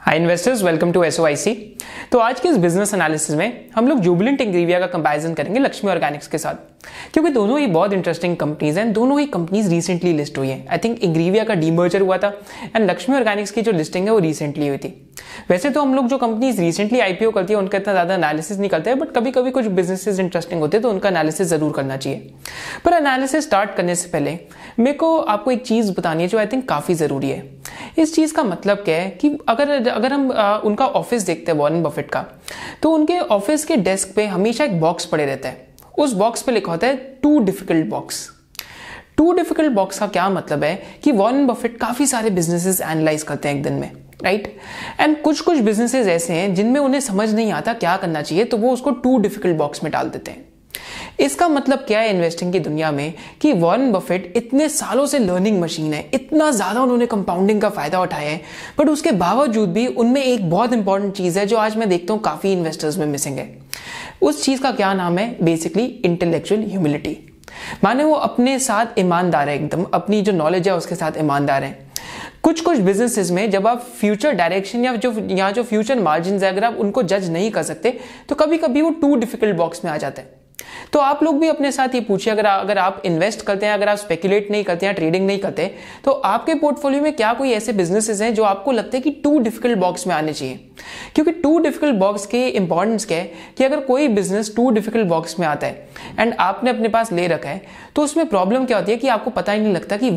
Hi investors, welcome to SOIC. तो आज के इस बिजनेस एनालिसिस में हम लोग जुबिलेंट इंग्रेविया का कंपैरिजन करेंगे लक्ष्मी ऑर्गेनिक्स के साथ, क्योंकि दोनों ही बहुत इंटरेस्टिंग कंपनीज हैं। दोनों ही कंपनीज रिसेंटली लिस्ट हुई है। आई थिंक इंग्रेविया का डीमर्जर हुआ था एंड लक्ष्मी ऑर्गेनिक्स की जो लिस्टिंग है वो रिसेंटली हुई थी। वैसे तो हम लोग जो कंपनीज रिसेंटली आईपीओ करती है उनका इतना ज्यादा एनालिसिस नहीं करते हैं, बट कभी कभी कुछ बिजनेसेस इंटरेस्टिंग होते हैं तो उनका एनालिसिस जरूर करना चाहिए। पर एनालिसिस स्टार्ट करने से पहले मेरे को आपको एक चीज बतानी है जो आई थिंक काफी जरूरी है। इस चीज का मतलब क्या है कि अगर हम उनका ऑफिस देखते हैं वॉरेन बफेट का, तो उनके ऑफिस के डेस्क पे हमेशा एक बॉक्स पड़े रहता है। उस बॉक्स पे लिखा होता है too difficult box. Too difficult box का क्या मतलब है कि वॉरेन बफेट काफी सारे बिजनेसेस एनालाइज करते हैं एक दिन में, राइट। एंड कुछ कुछ बिजनेसेस ऐसे हैं जिनमें उन्हें समझ नहीं आता क्या करना चाहिए, तो वो उसको टू डिफिकल्ट बॉक्स में डाल देते हैं। इसका मतलब क्या है इन्वेस्टिंग की दुनिया में कि वॉरेन बफेट इतने सालों से लर्निंग मशीन है, इतना ज्यादा उन्होंने कंपाउंडिंग का फायदा उठाया है, बट उसके बावजूद भी उनमें एक बहुत इंपॉर्टेंट चीज है जो आज मैं देखता हूं काफी इन्वेस्टर्स में मिसिंग है। उस चीज का क्या नाम है? Basically intellectual humility. माने वो अपने साथ ईमानदार है, एकदम अपनी जो नॉलेज है उसके साथ ईमानदार है। कुछ कुछ बिजनेसेस में जब आप फ्यूचर डायरेक्शन या जो फ्यूचर मार्जिन है अगर आप उनको जज नहीं कर सकते, तो कभी कभी वो टू डिफिकल्ट बॉक्स में आ जाता है। तो आप लोग भी अपने साथ ये पूछिए, अगर आप इन्वेस्ट करते हैं, अगर आप स्पेकुलेट नहीं करते हैं, ट्रेडिंग नहीं करते, तो आपके पोर्टफोलियो में क्या कोई ऐसे बिजनेसेस हैं जो आपको लगता है कि टू डिफिकल्ट बॉक्स में आने चाहिए? क्योंकि टू डिफिकल्ट बॉक्स के इंपॉर्टेंस क्या है कि अगर कोई बिजनेस टू डिफिकल्ट बॉक्स में आता है एंड आपने अपने पास ले रखा है, तो उसमें प्रॉब्लम क्या होती है कि आपको पता ही नहीं लगता कि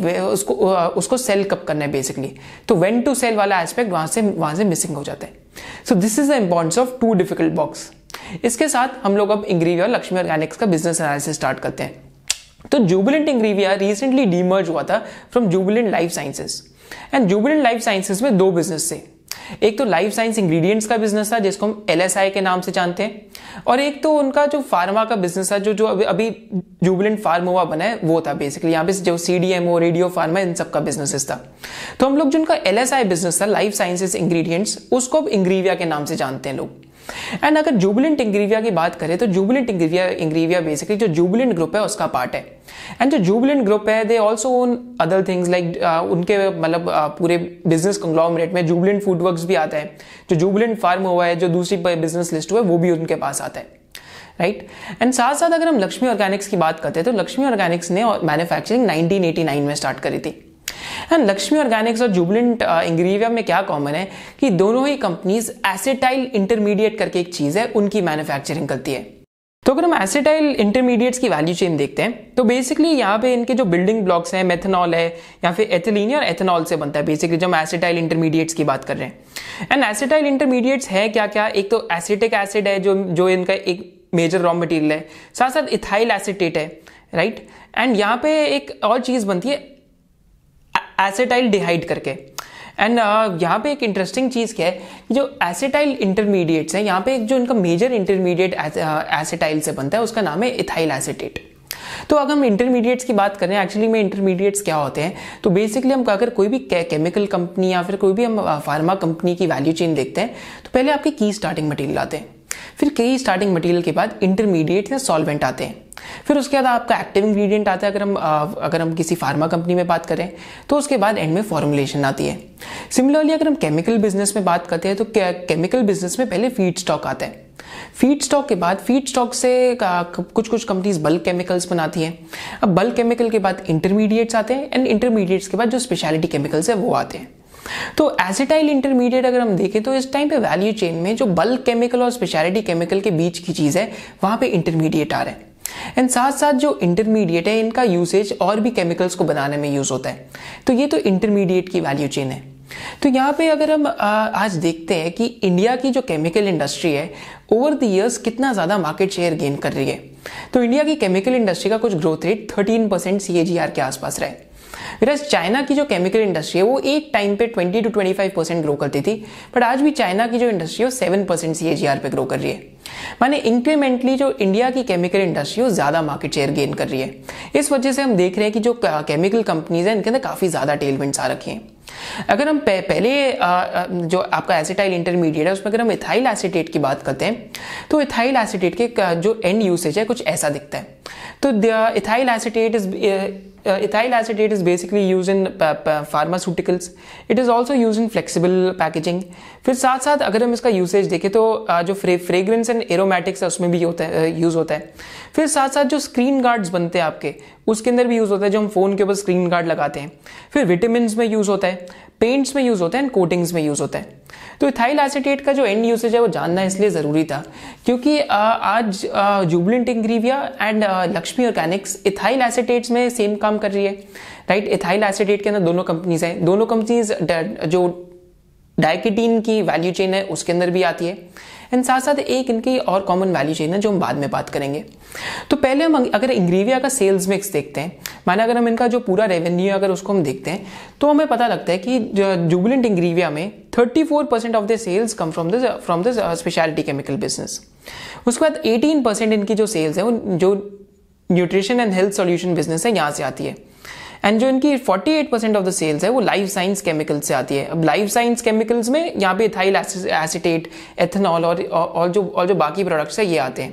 उसको सेल कब करना है बेसिकली। तो व्हेन टू सेल वाला एस्पेक्ट वहां से मिसिंग हो जाता है। So this is the importance of too difficult box. इसके साथ हम लोग अब इंग्रेविया और लक्ष्मी ऑर्गेनिक्स का बिजनेस एनालिसिस स्टार्ट करते हैं। तो जुबिलेंट इंग्रेविया रिसेंटली डीमर्ज हुआ था from Jubilant Life Sciences. And Jubilant Life Sciences में दो बिजनेस थे। एक तो लाइफ साइंस इंग्रेडिएंट्स का बिजनेस था जिसको हम एलएसआई के नाम से जानते हैं, और एक तो उनका जो फार्मा का बिजनेस था जो अभी जुबिलेंट फार्मोवा बना है वो था। बेसिकली यहाँ पे जो सीडीएमओ, रेडियो फार्मा, इन सब का बिजनेस था। तो हम लोग जिनका एलएसआई बिजनेस था, लाइफ साइंसेस इंग्रेडिएंट्स, उसको अब इंग्रेविया के नाम से जानते हैं लोग। एंड अगर जुबिलेंट इंग्रेविया की बात करें तो जुबिलेंट इंग्रेविया बेसिकली जो जुबिलेंट ग्रुप है उसका पार्ट है। एंड जो जुबिलेंट ग्रुप है they also own other things like उनके मतलब पूरे बिजनेस कंग्लोमरेट में जुबिलेंट फूडवर्क्स भी आता है। जो जुबिलेंट फार्म हुआ है, जो दूसरी बिजनेस लिस्ट हुआ है, वो भी उनके पास आता है, राइट। एंड साथ साथ अगर हम लक्ष्मी ऑर्गेनिक्स की बात करते हैं तो लक्ष्मी ऑर्गेनिक्स ने मैन्युफैक्चरिंग 1989 में स्टार्ट करी थी। एंड लक्ष्मी ऑर्गेनिक्स और जुबिलेंट इंग्रेविया में क्या कॉमन है कि दोनों ही कंपनीज एसिटाइल इंटरमीडिएट करके एक चीज है, उनकी मैन्युफैक्चरिंग करती है। तो अगर हम एसिटाइल इंटरमीडिएट्स की वैल्यू चेन देखते हैं तो बेसिकली यहाँ पे इनके जो बिल्डिंग ब्लॉक्स हैं, मेथनॉल है या फिर एथिलीन और एथेनॉल से बनता है बेसिकली, जब हम एसिटाइल इंटरमीडिएट्स की बात कर रहे हैं। एंड एसिटाइल इंटरमीडिएट्स है क्या क्या? एक तो एसिटिक एसिड है जो इनका एक मेजर रॉ मटेरियल है, साथ साथ इथाइल एसिटेट है, राइट। एंड यहाँ पे एक और चीज बनती है एसिटाइल डिहाइड करके। एंड यहाँ पे एक इंटरेस्टिंग चीज क्या है कि जो एसिटाइल इंटरमीडिएट्स हैं, यहाँ पे एक जो इनका मेजर इंटरमीडिएट एसिटाइल से बनता है उसका नाम है इथाइल एसिटेट। तो अगर हम इंटरमीडिएट्स की बात करें, एक्चुअली में इंटरमीडिएट्स क्या होते हैं, तो बेसिकली हम अगर कोई भी केमिकल कंपनी या फिर कोई भी हम फार्मा कंपनी की वैल्यू चेन देखते हैं तो पहले आपके की स्टार्टिंग मटेरियल आते हैं, फिर की स्टार्टिंग मटेरियल के बाद इंटरमीडिएट या सॉल्वेंट आते हैं, फिर उसके बाद आपका एक्टिव इंग्रेडिएंट आता है अगर हम किसी फार्मा कंपनी में बात करें, तो उसके बाद एंड में फॉर्मुलेशन आती है। सिमिलरली अगर हम केमिकल बिजनेस में बात करते हैं तो केमिकल बिजनेस में पहले फीड स्टॉक आता है। फीड स्टॉक के बाद फीड स्टॉक से कुछ कुछ कंपनीज बल्क केमिकल्स बनाती हैं। अब बल्क केमिकल के बाद इंटरमीडिएट्स आते हैं एंड इंटरमीडिएट्स के बाद जो स्पेशलिटी केमिकल्स है वो आते हैं। तो एसिटाइल इंटरमीडिएट अगर हम देखें तो इस टाइम पे वैल्यू चेन में जो बल्क केमिकल और स्पेशलिटी केमिकल के बीच की चीज है वहां पे इंटरमीडिएट आ रहा है। एंड साथ साथ जो इंटरमीडिएट है इनका यूसेज और भी केमिकल्स को बनाने में यूज होता है। तो ये तो इंटरमीडिएट की वैल्यू चेन है। तो यहाँ पे अगर हम आज देखते हैं कि इंडिया की जो केमिकल इंडस्ट्री है ओवर द इयर्स कितना ज्यादा मार्केट शेयर गेन कर रही है, तो इंडिया की केमिकल इंडस्ट्री का कुछ ग्रोथ रेट 13% CAGR के आसपास रहा है। वैसे चाइना की जो केमिकल इंडस्ट्री है वो एक टाइम पे 20 to 25% ग्रो करती थी, बट आज भी चाइना की जो इंडस्ट्री है 7% CAGR पे ग्रो कर रही है। माने इंक्रीमेंटली जो इंडिया की केमिकल इंडस्ट्री है ज्यादा मार्केट शेयर गेन कर रही है। इस वजह से हम देख रहे हैं कि जो केमिकल कंपनीज है इनके अंदर काफी ज्यादा टेलविंड्स आ रखे हैं। अगर हम पहले जो आपका एसिटाइल इंटरमीडिएट है उसमें अगर हम इथाइल एसिटेट की बात करते हैं तो इथाइल एसिटेट के जो एंड यूसेज है कुछ ऐसा दिखता है। तो ethyl acetate is basically use in pharmaceuticals, it is also use in flexible packaging. फिर साथ साथ अगर हम इसका यूसेज देखें तो जो फ्रेग्रेंस एंड एरोमेटिक्स है उसमें भी यूज़ होता है। फिर साथ साथ जो स्क्रीन गार्ड्स बनते हैं आपके, उसके अंदर भी यूज़ होता है, जो हम फ़ोन के ऊपर स्क्रीन गार्ड लगाते हैं। फिर विटामिन में यूज़ होता है, पेंट्स में यूज़ होता है एंड कोटिंग्स में यूज़ होता है। तो इथाइल एसीटेट का जो एंड यूसेज है वो जानना इसलिए ज़रूरी था क्योंकि आज Jubilant Ingrevia and Lakshmi Organics ethyl acetates में सेम काम कर रही है, राइट। इथाइल एसीटेट के अंदर दोनों कंपनीज हैं, दोनों कंपनीज जो डाइकेटीन की वैल्यू चेन है उसके अंदर भी आती है एंड साथ साथ एक इनकी और कॉमन वैल्यू चेन है जो हम बाद में बात करेंगे। तो पहले हम अगर इंग्रीविया का सेल्स मिक्स देखते हैं, माना अगर हम इनका जो पूरा रेवेन्यू है अगर उसको हम देखते हैं तो हमें पता लगता है कि जुबिलेंट इंग्रीविया में 34% of the sales come from the speciality chemical business. उसके बाद 18% इनकी जो सेल्स है वो जो nutrition and health solution business है यहाँ से आती है एंड जो इनकी 48% ऑफ द सेल्स है वो लाइफ साइंस केमिकल्स से आती है। अब लाइफ साइंस केमिकल्स में यहाँ पे इथाइल एसीटेट, एथेनॉल और जो बाकी प्रोडक्ट्स है ये आते हैं।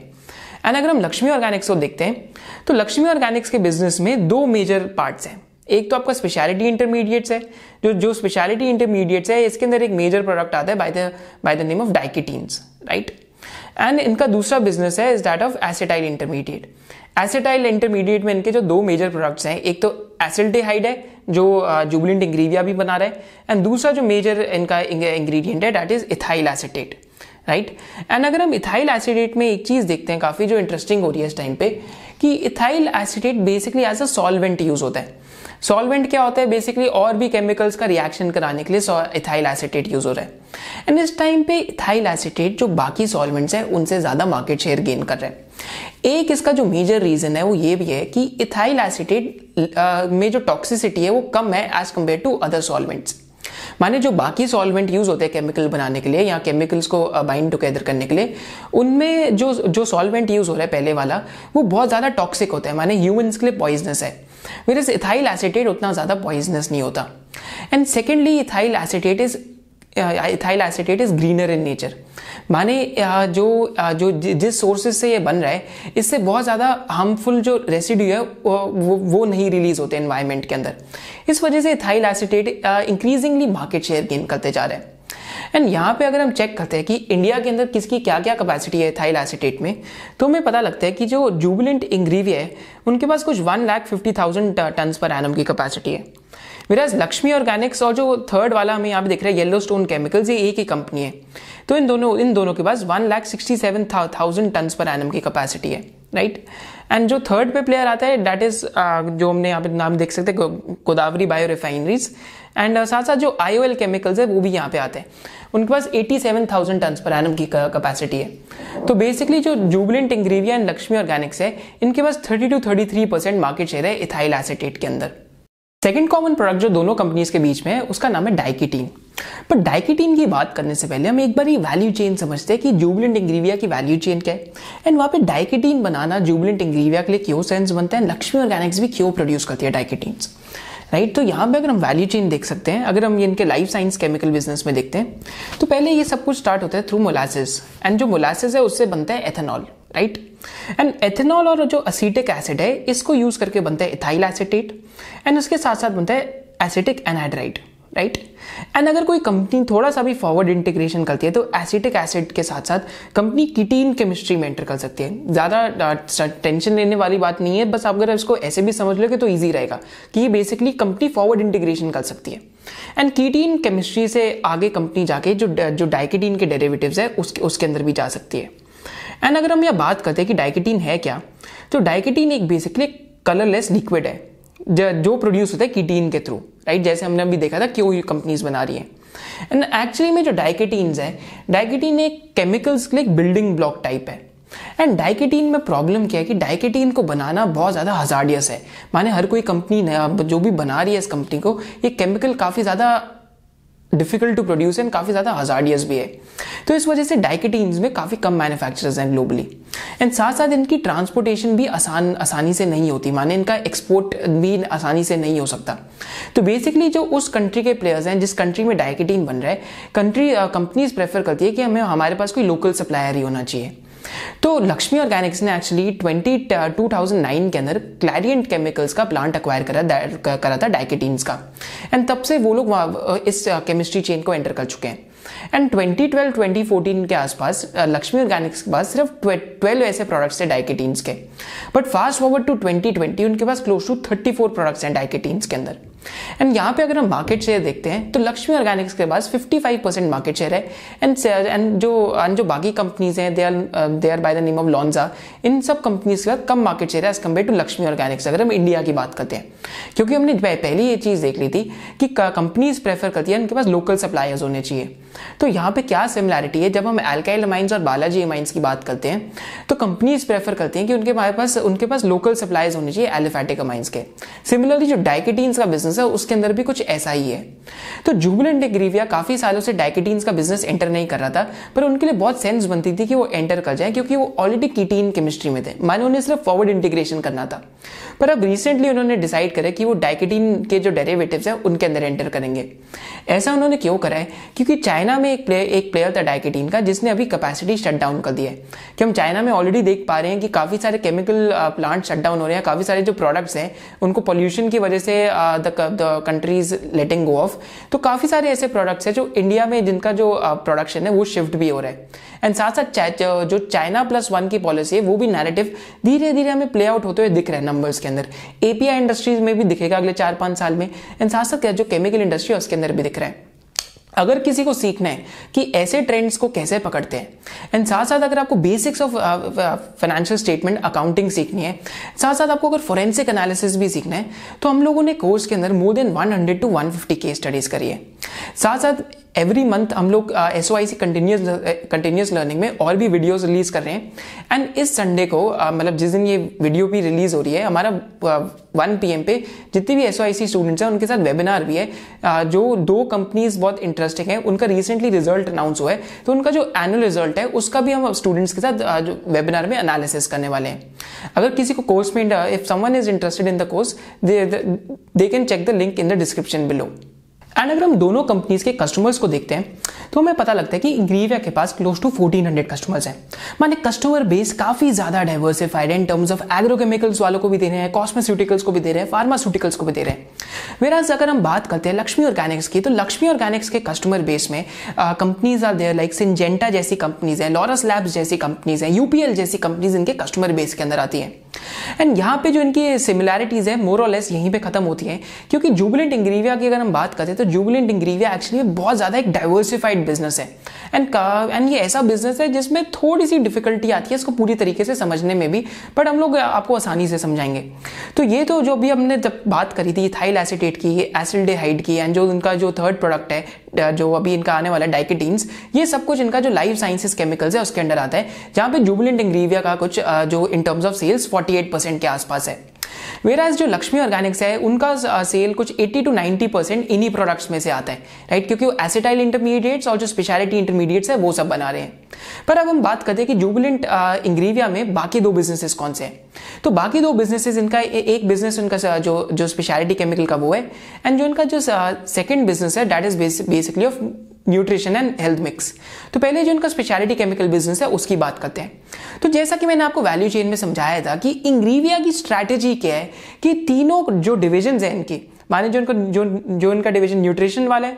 एंड अगर हम लक्ष्मी ऑर्गेनिक्स को देखते हैं तो लक्ष्मी ऑर्गेनिक्स के बिजनेस में दो मेजर पार्ट्स हैं। एक तो आपका स्पेशलिटी इंटरमीडिएट्स है, जो स्पेशलिटी इंटरमीडिएट्स है इसके अंदर एक मेजर प्रोडक्ट आता है by the name of diketenes, right. And इनका दूसरा बिजनेस है is that of acetyl intermediate. Acetyl intermediate में इनके जो दो मेजर प्रोडक्ट्स हैं, एक तो एसिल्डेहाइड है जो जुबिलेंट इंग्रीविया भी बना रहा है एंड दूसरा जो मेजर इनका इंग्रेडिएंट है that is ethyl acetate, right. And अगर हम इथाइल एसीटेट में एक चीज देखते हैं काफी जो इंटरेस्टिंग हो रही है इस टाइम पे कि ethyl acetate basically as a solvent use होता है। सॉल्वेंट क्या होता है बेसिकली, और भी केमिकल्स का रिएक्शन कराने के लिए इथाइल एसीटेट यूज हो रहा है एंड इस टाइम पे इथाइल एसीटेट जो बाकी सॉल्वेंट्स हैं उनसे ज्यादा मार्केट शेयर गेन कर रहा है। एक इसका जो मेजर रीजन है वो ये भी है कि इथाइल एसीटेट में जो टॉक्सिसिटी है वो कम है as compare to other solvents. माने जो बाकी सॉल्वेंट यूज होते हैं केमिकल बनाने के लिए या केमिकल्स को बाइंड टुगेदर करने के लिए, उनमें जो सॉल्वेंट यूज हो रहा है पहले वाला वो बहुत ज्यादा टॉक्सिक होता है, माने ह्यूमंस के लिए पॉइजनस है, whereas इथाइल एसीटेट उतना ज्यादा पॉइजनस नहीं होता। And secondly ethyl acetate is greener in nature, माने जो जिस सोर्सेज से ये बन रहा है इससे बहुत ज़्यादा हार्मफुल जो रेसिड्यू है वो नहीं रिलीज होते एनवायरनमेंट के अंदर। इस वजह से ethyl acetate increasingly market share gain करते जा रहे हैं। एंड यहाँ पे अगर हम चेक करते हैं कि इंडिया के अंदर किसकी क्या क्या कैपेसिटी है इथाइल एसीटेट में, तो हमें पता लगता है कि जो जुबिलेंट इंग्रीविया है उनके पास कुछ 1,50,000 टन पर एनम की कैपेसिटी है। विराज लक्ष्मी ऑर्गेनिक्स और जो थर्ड वाला हमें यहाँ पे दिख रहा है येलो स्टोन केमिकल्स, ये एक ही कंपनी है। तो इन दोनों के पास 1,67,000 टन पर एनम की कैपेसिटी है, राइट। एंड जो थर्ड पे प्लेयर आता है दैट इज जो हमने यहाँ पे नाम देख सकते हैं गोदावरी बायो रिफाइनरीज एंड साथ साथ जो IOL केमिकल्स है वो भी यहाँ पे आते हैं, उनके पास 87,000 टन पर एनम की कैपेसिटी है। तो बेसिकली जो Jubilant Ingrevia and Lakshmi Organics है इनके पास 30 to 33% मार्केट शेयर है इथाइल एसीटेट के अंदर। सेकेंड कॉमन प्रोडक्ट जो दोनों कंपनीज के बीच में है उसका नाम है डाइकेटीन। पर डाइकेटीन की बात करने से पहले हम एक बार ये वैल्यू चेन समझते हैं कि जुबिलेंट इंग्रीविया की वैल्यू चेन क्या है एंड वहाँ पे डाइकेटीन बनाना जुबिलेंट इंग्रीविया के लिए क्यों सेंस बनता है, लक्ष्मी ऑर्गेनिक्स भी क्यों प्रोड्यूस करती है डाइकेटीन्स, राइट। तो यहाँ पे अगर हम वैल्यू चेन देख सकते हैं, अगर हम इनके लाइफ साइंस केमिकल बिजनेस में देखते हैं तो पहले ये सब कुछ स्टार्ट होता है थ्रू मोलासिस एंड जो मोलासिस है उससे बनता है एथेनॉल, राइट। एंड एथेनॉल और जो एसिटिक एसिड है इसको यूज करके बनता है इथाइल एसीटेट एंड उसके साथ साथ बनता है एसिटिक एनहाइड्राइड, राइट। एंड अगर कोई कंपनी थोड़ा सा भी फॉरवर्ड इंटीग्रेशन करती है तो एसिटिक एसिड के साथ साथ कंपनी कीटीन केमिस्ट्री में एंटर कर सकती है। ज़्यादा टेंशन लेने वाली बात नहीं है, बस अगर इसको ऐसे भी समझ लोगे तो ईजी रहेगा कि ये बेसिकली कंपनी फॉरवर्ड इंटीग्रेशन कर सकती है। एंड कीटीन केमिस्ट्री से आगे कंपनी जाके जो डाइकेटीन के डेरिवेटिव्स है उसके अंदर भी जा सकती है। एंड अगर हम यह बात करते हैं कि डाइकेटीन है क्या, तो डाइकेटीन एक बेसिकली कलरलेस लिक्विड है जो प्रोड्यूस होता है कीटीन के थ्रू, राइट। जैसे हमने अभी देखा था क्यों ये कंपनीज बना रही हैं। एंड एक्चुअली में जो डाइकेटीन्स है, डाइकेटीन एक केमिकल्स के लिए एक बिल्डिंग ब्लॉक टाइप है। एंड डाइकेटीन में प्रॉब्लम क्या है कि डाइकेटीन को बनाना बहुत ज़्यादा हजार्डियस है, माने हर कोई कंपनी जो भी बना रही है इस कंपनी को, ये केमिकल काफ़ी ज़्यादा डिफिकल्ट टू प्रोड्यूस एंड काफ़ी ज़्यादा हजार्डियस भी है। तो इस वजह से डाइकेटीन्स में काफ़ी कम मैन्युफैक्चरर्स हैं ग्लोबली एंड साथ साथ इनकी ट्रांसपोर्टेशन भी आसानी से नहीं होती, माने इनका एक्सपोर्ट भी आसानी से नहीं हो सकता। तो बेसिकली जो उस कंट्री के प्लेयर्स हैं जिस कंट्री में डाइकेटीन बन रहा है, कंपनीज प्रेफर करती है कि हमारे पास कोई लोकल सप्लायर ही होना चाहिए, तो लक्ष्मी ऑर्गेनिक्स ने एक्चुअली 2009 के अंदर क्लैरियंट केमिकल्स का प्लांट अक्वायर करा था डाइकेटीन्स का, एंड तब से वो लोग इस केमिस्ट्री चेन को एंटर कर चुके हैं। एंड 2012-2014 के आसपास लक्ष्मी ऑर्गेनिक्स के पास सिर्फ 12 ऐसे प्रोडक्ट्स थे डाइकेटीन्स के, बट फास्ट फॉरवर्ड टू 2020 उनके पास क्लोज टू 34 प्रोडक्ट्स हैं डाइकेटीन्स के अंदर। एंड यहाँ पे अगर हम मार्केट शेयर देखते हैं तो लक्ष्मी ऑर्गेनिक्स के पास 55% मार्केट शेयर है, एंड जो बाकी कंपनीज हैं they are by the name of Lonza, इन सब कंपनीज के पास कम मार्केट शेयर है as compare to Laxmi Organics अगर हम इंडिया की बात करते हैं। क्योंकि हमने पहले ये चीज़ देख ली थी कि कंपनीज प्रेफर करती है उनके पास लोकल सप्लायर्स होने चाहिए। तो यहाँ पे क्या सिमिलैरिटी है, जब हम अल्काइल अमाइंस और बालाजी अमाइंस की बात करते हैं तो कंपनीज प्रेफर करती हैं कि उनके पास लोकल सप्लायर्स होने चाहिए एलिफैटिक अमाइंस के। सिमिलरली जो डाइकेटीन्स का बिजनेस है उसके अंदर भी कुछ ऐसा ही है। तो जुबिलेंट इंग्रीविया काफी सालों से डाइकेटीन्स का बिजनेस एंटर नहीं कर रहा था, पर उनके लिए बहुत सेंस बनती थी कि वो एंटर कर जाए क्योंकि वो ऑलरेडी कीटीन केमिस्ट्री में थे, माने उन्हें सिर्फ फॉरवर्ड इंटीग्रेशन करना था। पर अब रिसेंटली उन्होंने डिसाइड करा कि वो डाइकेटीन के जो डेरिवेटिव्स हैं उनके अंदर एंटर करेंगे। ऐसा उन्होंने क्यों करा है, क्योंकि चाइना में एक प्लेयर था डाइकेटीन का जिसने अभी कैपेसिटी शट डाउन कर दिया है। कि हम चाइना में ऑलरेडी देख पा रहे हैं कि काफी सारे केमिकल प्लांट शट डाउन हो रहे हैं, काफी सारे जो प्रोडक्ट्स हैं उनको पॉल्यूशन की वजह से the countries letting go of. तो काफी सारे ऐसे प्रोडक्ट्स हैं जो इंडिया में जिनका जो प्रोडक्शन है वो शिफ्ट भी हो रहा है। एंड साथ साथ जो चाइना +1 की पॉलिसी है वो भी नैरेटिव धीरे धीरे हमें प्ले आउट होते हुए दिख रहा है नंबर्स के अंदर। एपीआई इंडस्ट्रीज में भी दिखेगा अगले 4-5 साल में, एंड साथ साथ जो केमिकल इंडस्ट्री है उसके अंदर भी दिख रहा है। अगर किसी को सीखना है कि ऐसे ट्रेंड्स को कैसे पकड़ते हैं, एंड साथ साथ अगर आपको basics of financial statement accounting सीखनी है, साथ साथ आपको अगर फोरेंसिक एनालिसिस भी सीखना है, तो हम लोगों ने कोर्स के अंदर more than 100 to 150 case studies करी है। साथ साथ एवरी मंथ हम लोग SOIC कंटिन्यूस लर्निंग में और भी वीडियोस रिलीज कर रहे हैं। एंड इस संडे को मतलब जिस दिन ये वीडियो भी रिलीज हो रही है, हमारा 1 PM पे जितने भी SOIC स्टूडेंट्स हैं उनके साथ वेबिनार भी है। जो 2 कंपनीज बहुत इंटरेस्टिंग है, उनका रिसेंटली रिजल्ट अनाउंस हुआ है, तो उनका जो एनुअल रिजल्ट है उसका भी हम स्टूडेंट्स के साथ जो वेबिनार में एनालिसिस करने वाले हैं। अगर किसी को कोर्स में if someone is interested in the course, they can check the link in the description below. And अगर हम दोनों कंपनीज के कस्टमर्स को देखते हैं तो हमें पता लगता है कि इंग्रीविया के पास क्लोज टू 1400 कस्टमर्स हैं। माने कस्टमर बेस काफी ज्यादा डाइवर्सिफाइड है इन टर्म्स ऑफ एग्रोकेमिकल्स वालों को भी दे रहे हैं, कॉस्मेस्यूटिकल्स को भी दे रहे हैं, फार्मास्यूटिकल्स को भी दे रहे हैं। वेराज अगर हम बात करते हैं लक्ष्मी ऑर्गेनिक्स की, तो लक्ष्मी ऑर्गेनिक्स के कस्टमर बेस में companies are there like Syngenta जैसी कंपनीज है, लॉरस लैब्स जैसी कंपनीज है, UPL जैसी कंपनीज इनके कस्टमर बेस के अंदर आती है। एंड यहाँ पे जो इनकी सिमिलैरिटीज है मोर और लेस यहीं पे खत्म होती है, क्योंकि जुबिलेंट इंग्रीविया की अगर हम बात करते हैं तो जुबिलेंट इंग्रीविया एक्चुअली बहुत ज्यादा एक डाइवर्सिफाइड बिजनेस है। एंड ये ऐसा बिजनेस है जिसमें थोड़ी सी डिफिकल्टी आती है इसको पूरी तरीके से समझने में भी, बट हम लोग आपको आसानी से समझाएंगे। तो ये तो जो भी हमने जब बात करी थी इथाइल एसीटेट की, एसिल्डेहाइड की, एंड जो इनका जो थर्ड प्रोडक्ट है जो अभी इनका आने वाला डाइकेटीन्स, ये सब कुछ इनका जो लाइफ साइंसेस केमिकल्स है उसके अंडर आता है, जहां पे जुबिलेंट इंग्रीविया का कुछ जो इन टर्म्स ऑफ सेल्स 48% के आसपास है। वेराज जो लक्ष्मी ऑर्गेनिक्स है उनका सेल कुछ 80 to 90% इन्हीं प्रोडक्ट्स में से आता है, राइट, क्योंकि वो एसिटाइल इंटरमीडिएट्स और जो स्पेशलिटी इंटरमीडिएट्स है वो सब बना रहे हैं। पर अब हम बात करते हैं कि जुबिलेंट इंग्रीविया में बाकी 2 बिजनेसेस कौन से हैं। तो बाकी 2 बिजनेसेस, इनका एक बिजनेस उनका जो स्पेशलिटी केमिकल का वो है, एंड जो इनका जो सेकंड बिजनेस है that is basically of nutrition and health mix. तो पहले जो इनका स्पेशलिटी केमिकल बिजनेस है उसकी बात करते हैं। तो जैसा कि मैंने आपको वैल्यू चेन में समझाया था कि इंग्रीविया की स्ट्रैटेजी क्या है कि तीनों जो डिविजन है इनकी, माने जो इनका डिवीजन न्यूट्रिशन वाला है,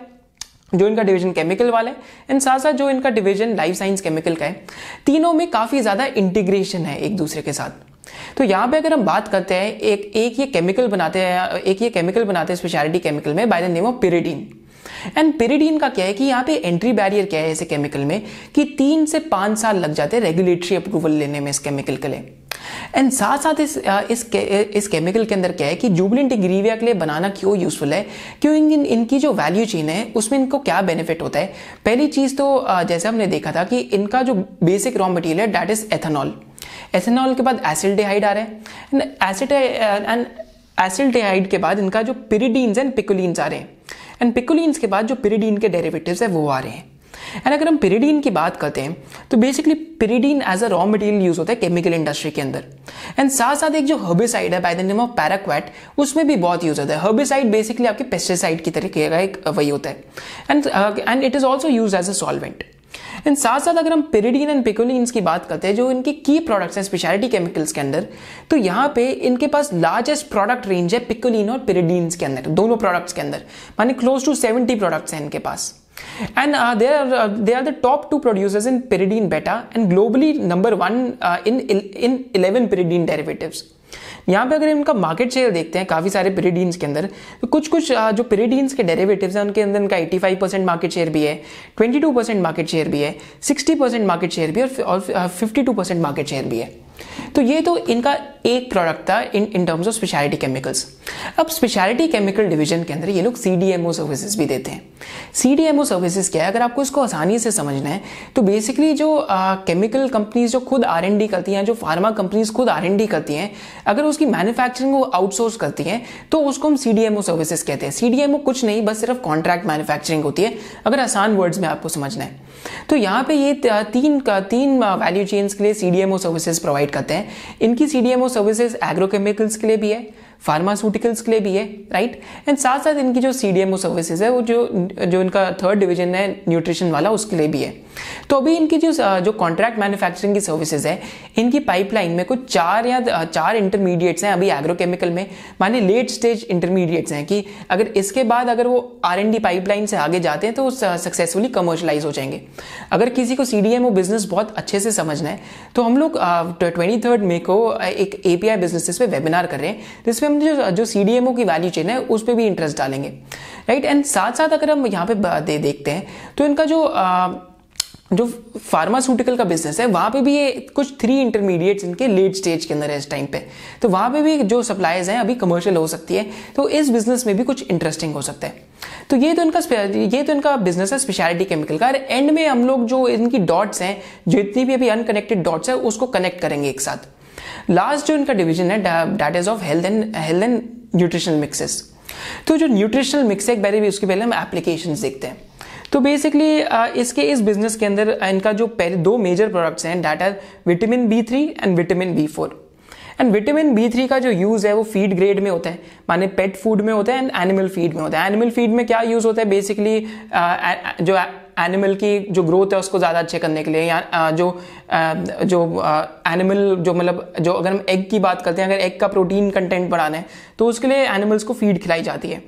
जो इनका डिवीजन केमिकल वाला है, एंड साथ साथ जो इनका डिवीजन लाइफ साइंस केमिकल का है, तीनों में काफी ज्यादा इंटीग्रेशन है एक दूसरे के साथ। तो यहाँ पे अगर हम बात करते हैं एक ये केमिकल बनाते हैं स्पेशलिटी केमिकल में bye the name of pyridine. And pyridine का क्या है कि यहाँ पे एंट्री बैरियर क्या है ऐसे केमिकल में कि 3 से 5 साल लग जाते हैं रेगुलेटरी अप्रूवल लेने में इस केमिकल के लिए। एंड साथ साथ इस केमिकल के अंदर क्या है कि जुबिलेंट इंग्रीविया के लिए बनाना क्यों यूजफुल है, क्यों इनकी जो वैल्यू चेन है उसमें इनको क्या बेनिफिट होता है। पहली चीज तो जैसे हमने देखा था कि इनका जो बेसिक रॉ मटेरियल है दैट इज एथेनॉल। एथेनॉल के बाद एसिल्डेहाइड आ रहे हैं, एंड एसिल्डेहाइड के बाद इनका जो पिरिडीन्स एंड पिकोलिन्स आ रहे हैं, एंड पिकोलिन्स के बाद जो पिरिडीन के डेरिवेटिव्स है वो आ रहे हैं। एंड अगर हम पिरिडीन की बात करते हैं तो basically pyridine as a raw material use होता है केमिकल इंडस्ट्री के अंदर। एंड साथ साथ एक जो हर्बिसाइड है by the name of parakeet, उसमें भी बहुत यूज होता है। हर्बिसाइड बेसिकली आपके पेस्टिसाइड की तरीके का एक वही होता है, and it is also use as a solvent. And साथ साथ अगर हम पिरिडीन एंड पिकोलिन्स की बात करते हैं, जो इनके की प्रोडक्ट्स हैं स्पेशलिटी केमिकल्स के अंदर, तो यहाँ पे इनके पास लार्जेस्ट प्रोडक्ट रेंज है पिकोलिन और पिरिडीन्स के अंदर, दोनों प्रोडक्ट्स के अंदर, माने क्लोज टू 70 प्रोडक्ट्स हैं इनके पास. And they are the top 2 producers in pyridine beta and globally number 1 in 11 pyridine derivatives. यहाँ पे अगर इनका मार्केट शेयर देखते हैं काफ़ी सारे पिरिडीन्स के अंदर, तो कुछ जो पिरिडीन्स के डेरिवेटिव्स हैं उनके अंदर इनका 85% मार्केट शेयर भी है, 22% मार्केट शेयर भी है, 60% मार्केट शेयर भी है और 52% मार्केट शेयर भी है. तो ये तो इनका एक प्रोडक्ट था in terms of speciality chemicals. अब स्पेशलिटी केमिकल डिवीजन के अंदर ये लोग सीडीएमओ सर्विसेज भी देते हैं. सीडीएमओ सर्विसेज क्या है, अगर आपको इसको आसानी से समझना है तो बेसिकली जो केमिकल कंपनीज जो खुद आर&डी करती हैं, जो फार्मा कंपनीज खुद आर&डी करती हैं, अगर उसकी मैन्युफैक्चरिंग को आउटसोर्स करती हैं तो उसको हम सीडीएमओ सर्विसेज कहते हैं. सीडीएमओ कुछ नहीं, बस सिर्फ कॉन्ट्रैक्ट मैन्युफैक्चरिंग होती है, अगर आसान वर्ड्स में आपको समझना है. तो यहाँ पे ये तीन वैल्यू चेन्स के लिए सीडीएमओ सर्विसेज प्रोवाइड करते हैं. इनकी सीडीएमओ सर्विसेज एग्रोकेमिकल्स के लिए भी है, फार्मास्यूटिकल्स के लिए भी है, राइट. एंड साथ साथ इनकी जो सीडीएमओ सर्विसेज है वो जो इनका थर्ड डिवीजन है न्यूट्रिशन वाला, उसके लिए भी है. तो अभी इनकी जो कॉन्ट्रैक्ट मैन्युफैक्चरिंग की सर्विसेज है, इनकी पाइपलाइन में कुछ 4 इंटरमीडिएट्स हैं अभी एग्रोकेमिकल में, माने लेट स्टेज इंटरमीडिएट्स हैं कि अगर इसके बाद अगर वो आर&डी पाइपलाइन से आगे जाते हैं तो सक्सेसफुली कमर्शलाइज हो जाएंगे. अगर किसी को सीडीएमओ बिजनेस बहुत अच्छे से समझना है तो हम लोग 23 मई को एक एपीआई बिजनेसेस पे वेबिनार कर रहे हैं, जिसमें हम जो सीडीएमओ की वैल्यू चेन है उस पर भी इंटरेस्ट डालेंगे, राइट. एंड साथ साथ अगर हम यहाँ पे देखते हैं तो इनका जो फार्मास्यूटिकल का बिजनेस है वहां पे भी ये कुछ 3 इंटरमीडिएट्स इनके लेट स्टेज के अंदर है इस टाइम पे, तो वहां पे भी जो सप्लाईज हैं अभी कमर्शियल हो सकती है, तो इस बिजनेस में भी कुछ इंटरेस्टिंग हो सकता है. तो ये तो इनका बिजनेस है स्पेशलिटी केमिकल का. एंड में हम लोग जो इनकी डॉट्स हैं, जितनी भी अभी अनकनेक्टेड डॉट्स है, उसको कनेक्ट करेंगे एक साथ. लास्ट जो इनका डिवीजन है that is of health and nutritional mixes. तो जो न्यूट्रिशनल मिक्स है, एक बार भी उसके पहले हम एप्लीकेशंस देखते हैं. तो बेसिकली इस बिजनेस के अंदर इनका जो पहले 2 मेजर प्रोडक्ट्स हैं that are vitamin B3 and vitamin B4. And vitamin B3 का जो यूज है वो फीड ग्रेड में होता है, माने पेट फूड में होता है एंड एनिमल फीड में होता है. एनिमल फीड में क्या यूज होता है, बेसिकली जो एनिमल की जो ग्रोथ है उसको ज़्यादा अच्छे करने के लिए, या जो एनिमल जो मतलब जो अगर हम एग की बात करते हैं, अगर एग का प्रोटीन कंटेंट बढ़ाना है तो उसके लिए एनिमल्स को फीड खिलाई जाती है.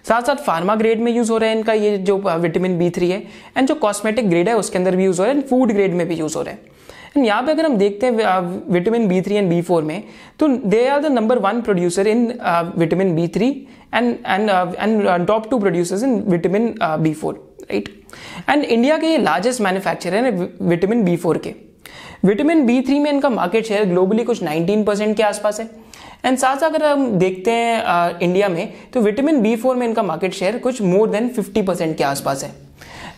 साथ साथ फार्मा ग्रेड में यूज हो रहा है इनका ये जो विटामिन B3 है, एंड जो कॉस्मेटिक ग्रेड है उसके अंदर भी यूज हो रहा है, एंड फूड ग्रेड में भी यूज हो रहा है. एंड यहाँ पे अगर हम देखते हैं विटामिन B3 एंड B4 में, तो they are the number 1 producer in vitamin B3 and top 2 producers in vitamin B4, right. And India के ये लार्जेस्ट मैन्युफैक्चरर है विटामिन B4 के. विटामिन B3 में इनका मार्केट शेयर ग्लोबली कुछ 19% के आसपास है. एंड साथ अगर हम देखते हैं इंडिया में, तो विटामिन B4 में इनका मार्केट शेयर कुछ मोर देन 50% के आसपास है.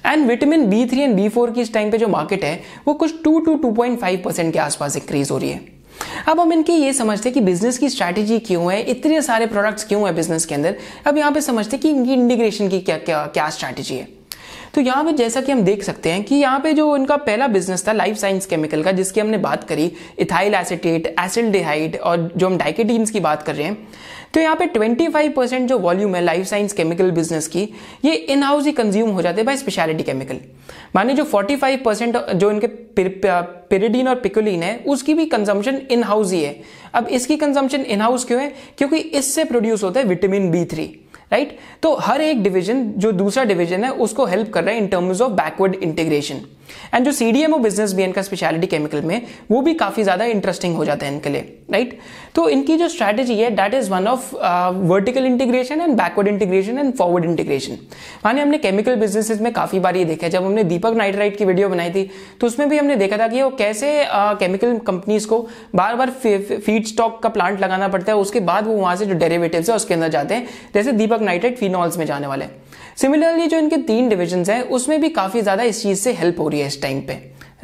And vitamin B3 and B4 की इस टाइम पे जो मार्केट है वो कुछ 2 to 2.5% के आसपास इंक्रीज हो रही है. अब हम इनकी ये समझते हैं कि बिजनेस की स्ट्रैटेजी क्यों है, इतने सारे प्रोडक्ट्स क्यों है बिजनेस के अंदर. अब यहाँ पे समझते हैं कि इनकी इंटीग्रेशन की क्या स्ट्रैटेजी है. तो यहाँ पे जैसा कि हम देख सकते हैं कि यहाँ पे जो इनका पहला बिजनेस था लाइफ साइंस केमिकल का, जिसकी हमने बात करी, इथाइल एसीटेट, एसिल्डिहाइड, और जो हम डाइकेटीन्स की बात कर रहे हैं, तो यहाँ पे 25% जो वॉल्यूम है लाइफ साइंस केमिकल बिजनेस की, ये इन हाउस ही कंज्यूम हो जाते हैं बाय स्पेशलिटी केमिकल. माने जो 45% जो इनके पिरिडीन और पिकोलिन है उसकी भी कंजम्पशन इन हाउस ही है. अब इसकी कंजम्पशन इन हाउस क्यों है, क्योंकि इससे प्रोड्यूस होता है विटामिन B3, राइट. तो हर एक डिवीजन जो दूसरा डिवीजन है उसको हेल्प कर रहा है in terms of backward integration. And जो सीडीएमओ बिजनेस भी इनका स्पेशलिटी केमिकल में, वो भी काफी ज्यादा इंटरेस्टिंग हो जाता है इनके लिए, राइट. तो इनकी जो स्ट्रैटेजी है that is one of vertical integration and backward integration and forward integration. माने हमने केमिकल बिजनेसेस में काफी बार ये देखा है, जब हमने दीपक नाइट्राइट की वीडियो बनाई थी तो उसमें भी हमने देखा था कि वो कैसे केमिकल कंपनीज को बार बार फीड स्टॉक का प्लांट लगाना पड़ता है, उसके बाद वो वहां से जो डेरिवेटिव्स है उसके अंदर जाते हैं, जैसे दीपक नाइट्राइट फिनॉल्स में जाने वाले. सिमिलरली जो इनके 3 डिविजन्स हैं उसमें भी काफी ज्यादा इस चीज से हेल्प हो रही है इस टाइम पे,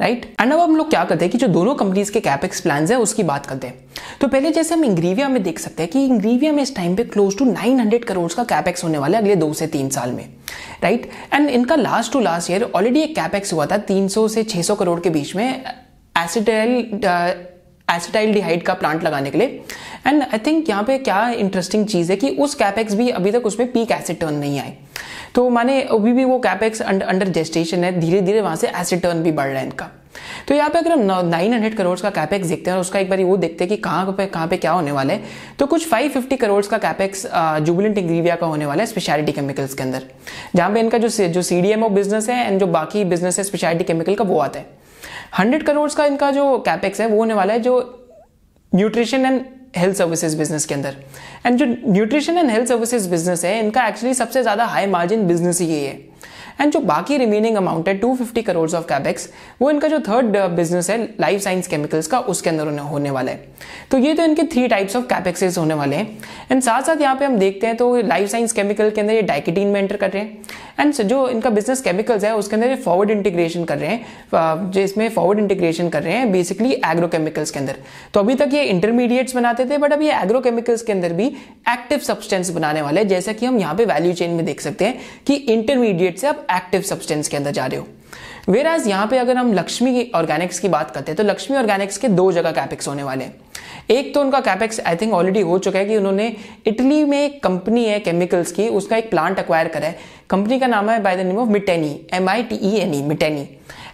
राइट. एंड अब हम लोग क्या करते हैं कि जो दोनों कंपनीज के कैपेक्स प्लान्स है उसकी बात करते हैं. तो पहले जैसे हम इंग्रीविया में देख सकते हैं कि इंग्रीविया में इस टाइम पे क्लोज टू 900 करोड़ का कैपेक्स होने वाला है अगले 2 से 3 साल में, राइट. एंड इनका last to last year already एक कैपेक्स हुआ था 300 से 600 करोड़ के बीच में एसिटाइलडिहाइड का प्लांट लगाने के लिए. एंड आई थिंक यहाँ पे क्या इंटरेस्टिंग चीज है कि उस कैपेक्स भी अभी तक उसमें पीक एसिड टर्न नहीं आए. तो माने अभी भी वो कैपेक्स अंडर जेस्टेशन है, धीरे धीरे वहां से एसेट टर्न भी बढ़ रहा है इनका। तो यहाँ पे अगर हम 900 करोड़ का कैपेक्स देखते हैं और उसका एक बार वो देखते हैं कि कहाँ पे क्या होने वाला है, तो कुछ 550 करोड़ का कैपेक्स जुबिलेंट इंग्रीविया का होने वाला है स्पेशलिटी केमिकल्स के अंदर, जहाँ पे इनका जो सीडीएमओ बिजनेस है एंड जो बाकी बिजनेस है स्पेशलिटी केमिकल का वो आता है। 100 करोड़ का इनका जो कैपेक्स है वो होने वाला है जो nutrition and health services business के अंदर। एंड जो nutrition and health services business है इनका एक्चुअली सबसे ज्यादा हाई मार्जिन बिजनेस ही ये है। एंड जो बाकी रिमेनिंग अमाउंट है 250 करोड़ ऑफ कैपेक्स, वो इनका जो थर्ड बिजनेस है लाइफ साइंस केमिकल्स का, उसके अंदर होने वाला है। तो ये तो इनके 3 टाइप्स ऑफ कैपेक्सेस होने वाले हैं। एंड साथ साथ यहाँ पे हम देखते हैं तो लाइफ साइंस केमिकल के अंदर ये डाइकेटीन में एंटर कर रहे हैं। एंड जो इनका बिजनेस केमिकल्स है उसके अंदर ये फॉरवर्ड इंटीग्रेशन कर रहे हैं, जो इसमें फॉरवर्ड इंटीग्रेशन कर रहे हैं बेसिकली एग्रोकेमिकल्स के अंदर। तो अभी तक ये इंटरमीडिएट्स बनाते थे, बट अब ये एग्रोकेमिकल्स के अंदर भी एक्टिव सब्सटेंस बनाने वाले हैं, जैसा कि हम यहाँ पे वैल्यू चेन में देख सकते हैं कि इंटरमीडिएट से आप एक्टिव सब्सटेंस के अंदर जा रहे हो। वेराज यहाँ पे अगर हम लक्ष्मी ऑर्गेनिक्स की बात करते हैं तो लक्ष्मी ऑर्गेनिक्स के 2 जगह कैपेक्स होने वाले हैं। एक तो उनका कैपेक्स आई थिंक ऑलरेडी हो चुका है कि उन्होंने इटली में एक कंपनी है केमिकल्स की, उसका एक प्लांट एक्वायर करा है। कंपनी का नाम है by the name of Mitene, MITENE, Mitene.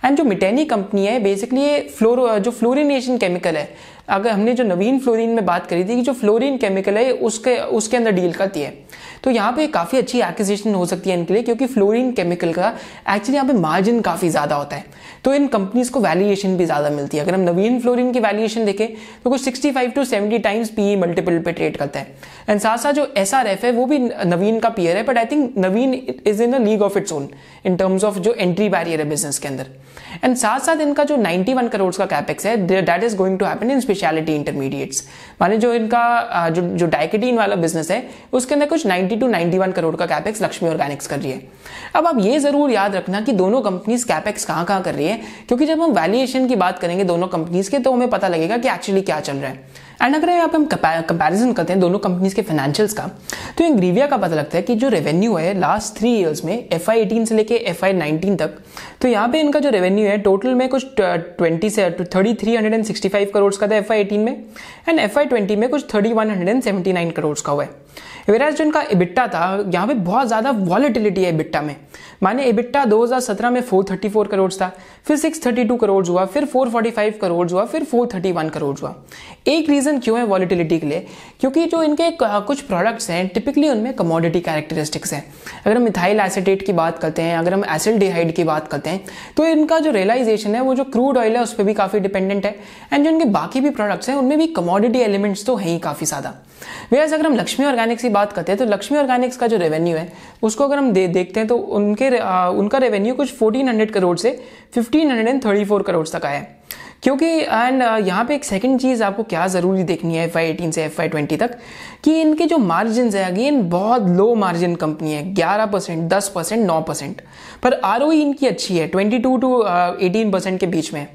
And जो मिटेनी कंपनी है बेसिकली ये जो फ्लोरिनेशन केमिकल है, अगर हमने जो नवीन फ्लोरीन में बात करी थी कि जो फ्लोरीन केमिकल है उसके अंदर डील करती है। तो यहाँ पे काफी अच्छी एक्विजिशन हो सकती है इनके लिए, क्योंकि फ्लोरीन केमिकल का एक्चुअली यहाँ पे मार्जिन काफी ज्यादा होता है, तो इन कंपनीज को वैल्यूएशन भी ज्यादा मिलती है। अगर हम नवीन फ्लोरीन की वैल्यूएशन देखें तो कुछ 65 to 70 टाइम्स पीई मल्टीपल पे ट्रेड करता है। एंड साथ साथ जो SRF है वो भी नवीन का पीयर है, but I think Naveen is in a league of its own in terms of जो एंट्री बैरियर है बिजनेस के अंदर। एंड साथ साथ इनका जो 91 करोड़ का कैपेक्स है that is going to happen in speciality intermediates, माने जो इनका जो डाइकेटीन वाला बिजनेस है उसके अंदर कुछ 90 to 91 करोड़ का कैपेक्स लक्ष्मी ऑर्गेनिक्स कर रही है। अब आप ये जरूर याद रखना कि दोनों कंपनीज कैपेक्स कहाँ कर रही है, क्योंकि जब हम वैल्यूएशन की बात करेंगे दोनों कंपनीज के तो हमें पता लगेगा कि एक्चुअली क्या चल रहा है। एंड अगर यहाँ पे हम कंपैरिजन करते हैं दोनों कंपनीज के फाइनेंशियल्स का, तो इंग्रीविया का पता लगता है कि जो रेवेन्यू है लास्ट 3 इयर्स में FY18 से लेके FY19 तक, तो यहाँ पे इनका जो रेवेन्यू है टोटल में कुछ 3365 करोड़ का था FY18 में, एंड FY20 में कुछ 3179 करोड़ का हुआ है। वेराज जो इनका इबिट्टा था, यहाँ पे बहुत ज्यादा वॉलेटिलिटी है इबिट्टा में, माने इबिट्टा 2017 में 434 करोड़ था, फिर 632 करोड़ हुआ, फिर 445 करोड़ हुआ, फिर 431 करोड़ हुआ। एक रीजन क्यों है वॉलेटिलिटी के लिए, क्योंकि जो इनके कुछ प्रोडक्ट्स हैं टिपिकली उनमें कमोडिटी कैरेक्टरिस्टिक्स हैं। अगर हम मिथाइल एसीटेट की बात करते हैं, अगर हम एसिल्डिहाइड की बात करते हैं, तो इनका जो रियलाइजेशन है वो जो क्रूड ऑयल है उस पर भी काफी डिपेंडेंट है, एंड जो इनके बाकी भी प्रोडक्ट्स हैं उनमें भी कमोडिटी एलिमेंट्स तो है ही काफी ज्यादा। वैसे अगर हम लक्ष्मी ऑर्गेनिक्स की बात करते हैं तो लक्ष्मी ऑर्गेनिक्स का जो रेवेन्यू है उसको अगर हम देखते हैं तो उनका रेवेन्यू कुछ 1400 करोड़ से 1534 करोड़ तक आया है। क्योंकि एंड यहाँ पे एक सेकंड चीज आपको क्या जरूरी देखनी है FY18 से FY20 तक, कि इनके जो मार्जिन है अगेन बहुत लो मार्जिन कंपनी है, 11%, 10%, 9%, पर ROE इनकी अच्छी है 22 to 18% के बीच में,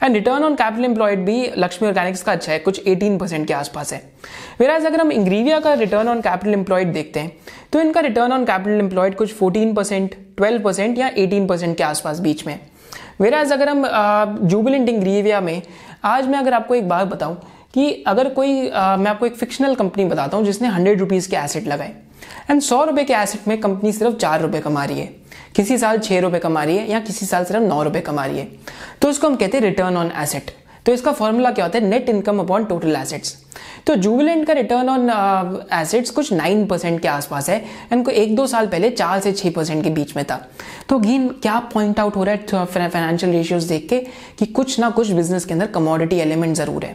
and return on capital employed भी लक्ष्मी ऑर्गेनिक्स का अच्छा है, कुछ 18% के आसपास है। वेराज अगर हम इंग्रीविया का रिटर्न ऑन कैपिटल एम्प्लॉयड देखते हैं तो इनका रिटर्न ऑन कैपिटल एम्प्लॉयड कुछ 14%, 12% या 18% के आसपास बीच में। वेराज अगर हम जुबिलेंट इंग्रीविया में, आज मैं अगर आपको एक बात बताऊं कि अगर मैं आपको एक फिक्शनल कंपनी बताता हूं जिसने 100 रुपीज के एसेट लगाए एंड 100 रुपए के एसेट में कंपनी सिर्फ 4 रुपए कमा रही है, किसी साल 6 रुपए कमा रही है या किसी साल सिर्फ 9 रुपए कमा रही है, तो इसको हम कहते हैं रिटर्न ऑन एसेट। तो इसका फॉर्मूला क्या होता है, net income upon total assets. तो जुबिलेंट का रिटर्न ऑन एसेट्स कुछ 9% के आसपास है, इनको 1-2 साल पहले 4 से 6% के बीच में था। तो अगेन क्या पॉइंट आउट हो रहा है फाइनेंशियल रेशियोज देख के कि कुछ ना कुछ बिजनेस के अंदर कमोडिटी एलिमेंट जरूर है।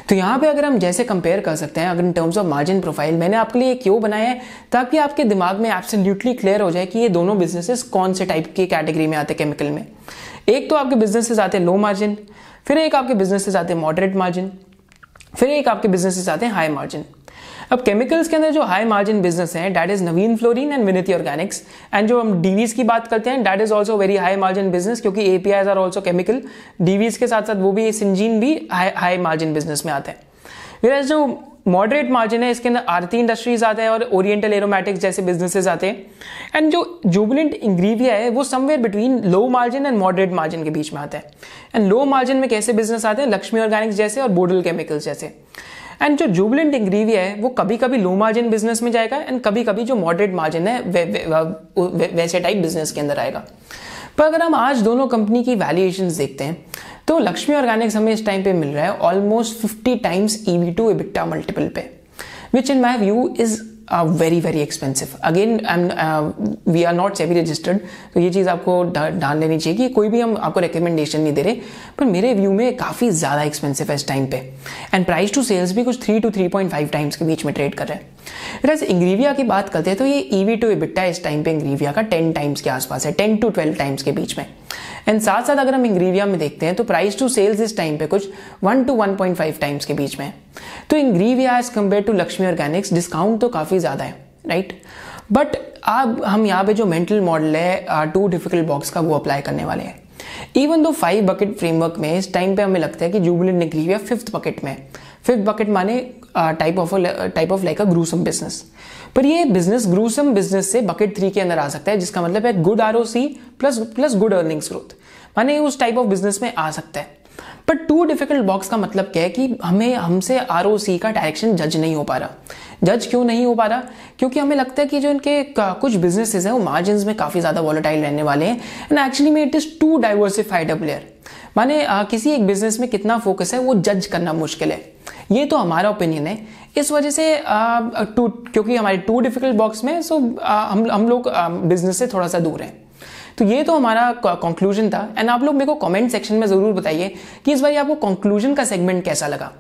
तो यहाँ पे अगर हम जैसे कंपेयर कर सकते हैं, अगर in terms of margin profile, मैंने आपके लिए क्यों बनाया है ताकि आपके दिमाग में एब्सोल्युटली क्लियर हो जाए कि ये दोनों बिजनेसेस कौन से टाइप की कैटेगरी में आते हैं केमिकल में। एक तो आपके बिजनेसेस आते हैं लो मार्जिन, फिर एक आपके बिजनेसेस आते हैं मॉडरेट मार्जिन, फिर एक आपके बिजनेसेस आते हैं हाई मार्जिन। अब केमिकल्स के अंदर जो हाई मार्जिन बिजनेस है that is Navin Fluorine and Vinati Organics, and जो हम डीवीज की बात करते हैं that is also very high margin business, क्योंकि APIs are also chemical. Divi's के साथ साथ वो भी सिंजीन भी हाई मार्जिन बिजनेस में आते हैं। Whereas जो मॉडरेट मार्जिन है इसके अंदर आरती इंडस्ट्रीज आता है और ओरिएंटल एरोमेटिक्स जैसे बिजनेसेस आते हैं, एंड जो जुबिलेंट इंग्रीविया है वो somewhere between low margin and moderate margin के बीच में आता है। एंड लो मार्जिन में कैसे बिजनेस आते हैं, लक्ष्मी ऑर्गेनिक्स जैसे और बोडल केमिकल्स जैसे। एंड जो जुबिलेंट इंग्रेविया है वो कभी कभी लो मार्जिन बिजनेस में जाएगा एंड कभी कभी जो मॉडरेट मार्जिन है वैसे टाइप बिजनेस के अंदर आएगा। पर अगर हम आज दोनों कंपनी की वैल्यूएशंस देखते हैं तो लक्ष्मी ऑर्गेनिक्स हमें इस टाइम पे मिल रहा है almost 50 times EV to EBITDA multiple पे, which in my view is very very expensive. Again we are not SEBI registered, तो ये चीज़ आपको ध्यान लेनी चाहिए कि कोई भी हम आपको रिकमेंडेशन नहीं दे रहे, पर मेरे व्यू में काफ़ी ज़्यादा एक्सपेंसिव है इस टाइम पे। एंड प्राइस टू सेल्स भी कुछ 3 to 3.5 टाइम्स के बीच में ट्रेड कर रहे हैं। वैसे इंग्रेविया की बात करते हैं तो ये EV to EBITDA इस टाइम पे इंग्रेविया का 10 टाइम्स के आसपास है, 10 to 12 टाइम्स के बीच में। एंड साथ साथ अगर हम इंग्रेविया में देखते हैं तो प्राइस टू सेल्स इस टाइम पे कुछ 1 to 1.5 टाइम्स के बीच में। तो Ingrevia as compare to Laxmi Organics discount तो काफ़ी ज़्यादा है, राइट। बट अब हम यहाँ पे जो मेंटल मॉडल है टू डिफिकल्ट बॉक्स का वो अप्लाई करने वाले हैं। इवन दो 5 बकेट फ्रेमवर्क में इस टाइम पे हमें लगता है कि जुबिलेंट इंग्रेविया 5th बकेट में। 5th बकेट माने type of like a gruesome business, पर ये बिजनेस ग्रूसम बिजनेस से बकेट 3 के अंदर आ सकता है, जिसका मतलब है good ROC plus good earnings growth, माने उस टाइप ऑफ बिजनेस में आ सकता है। पर टू डिफिकल्ट बॉक्स का मतलब क्या है कि हमसे ROC का डायरेक्शन जज नहीं हो पा रहा। जज क्यों नहीं हो पा रहा? क्योंकि हमें लगता है कि जो इनके कुछ बिजनेसेस हैं वो मार्जिन में काफी ज्यादा वॉलेटाइल रहने वाले हैं एंड एक्चुअली में it is too diversified a player. माने किसी एक बिजनेस में कितना फोकस है वो जज करना मुश्किल है। ये तो हमारा ओपिनियन है। इस वजह से क्योंकि हमारे टू डिफिकल्ट बॉक्स में हम लोग बिजनेस से थोड़ा सा दूर हैं। तो ये तो हमारा कंक्लूजन था एंड आप लोग मेरे को कमेंट सेक्शन में जरूर बताइए कि इस बार आपको कंक्लूजन का सेगमेंट कैसा लगा।